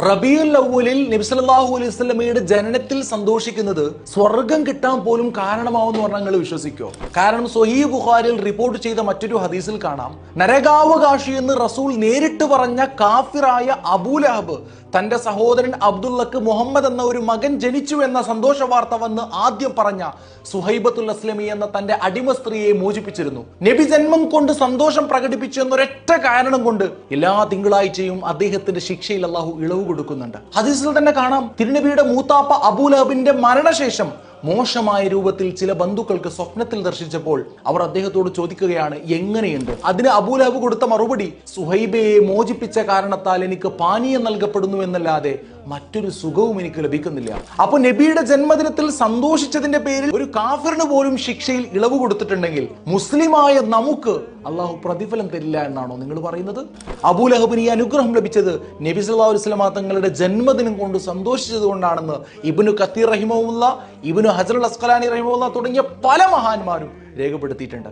റബീഉൽ അവ്വലിൽ നബി സല്ലല്ലാഹു അലൈഹി വസല്ലമയുടെ ജനനത്തിൽ സന്തോഷിക്കുന്നത് സ്വർഗം കിട്ടാൻ പോലും കാരണമാവെന്ന് പറഞ്ഞാൽ നിങ്ങൾ വിശ്വസിക്കോ? കാരണം സ്വഹീഹ് ബുഖാരിയിൽ റിപ്പോർട്ട് ചെയ്ത മറ്റൊരു ഹദീസിൽ കാണാം, നരകാവകാശി എന്ന് റസൂൽ നേരിട്ട് പറഞ്ഞ കാഫിറായ അബൂലഹബ് തന്റെ സഹോദരൻ അബ്ദുള്ളക്ക് മുഹമ്മദ് എന്ന ഒരു മകൻ ജനിച്ചു എന്ന സന്തോഷ വാർത്ത വന്ന് ആദ്യം പറഞ്ഞ സുഹൈബത്തുൽ അസ്ലമി എന്ന തന്റെ അടിമ സ്ത്രീയെ മോചിപ്പിച്ചിരുന്നു. നബി ജന്മം കൊണ്ട് സന്തോഷം പ്രകടിപ്പിച്ചു എന്നൊരൊറ്റ കാരണം കൊണ്ട് എല്ലാ തിങ്കളാഴ്ചയും അദ്ദേഹത്തിന്റെ ശിക്ഷയിൽ അള്ളാഹു ഇളവ് കൊടുക്കുന്നുണ്ട്. ഹദീസിൽ തന്നെ കാണാം, തിരുനബിയുടെ മൂത്താപ്പ അബൂലഹബിന്റെ മരണശേഷം മോശമായ രൂപത്തിൽ ചില ബന്ധുക്കൾക്ക് സ്വപ്നത്തിൽ ദർശിച്ചപ്പോൾ അവർ അദ്ദേഹത്തോട് ചോദിക്കുകയാണ്, എങ്ങനെയുണ്ട്? അതിന് അബൂലഹബ് കൊടുത്ത മറുപടി, സുഹൈബയെ മോചിപ്പിച്ച കാരണത്താൽ എനിക്ക് പാനീയം നൽകപ്പെടുന്നു എന്നല്ലാതെ മറ്റൊരു സുഖവും എനിക്ക് ലഭിക്കുന്നില്ല. അപ്പൊ നബിയുടെ ജന്മദിനത്തിൽ സന്തോഷിച്ചതിന്റെ പേരിൽ ഒരു കാഫിറിന് പോലും ശിക്ഷയിൽ ഇളവ് കൊടുത്തിട്ടുണ്ടെങ്കിൽ മുസ്ലിമായ നമുക്ക് അള്ളാഹു പ്രതിഫലം തരില്ല എന്നാണോ നിങ്ങൾ പറയുന്നത്? അബൂലഹബിന് ഈ അനുഗ്രഹം ലഭിച്ചത് നബി സല്ലല്ലാഹു അലൈഹി വസല്ലം തങ്ങളുടെ ജന്മദിനം കൊണ്ട് സന്തോഷിച്ചത് കൊണ്ടാണെന്ന് ഇബ്നു കത്തീർ റഹിമഹുല്ലാഹ്, ഇബ്നു ഹജറുൽ അസ്ഖലാനി റഹിമഹുല്ലാഹ് തുടങ്ങിയ പല മഹാന്മാരും രേഖപ്പെടുത്തിയിട്ടുണ്ട്.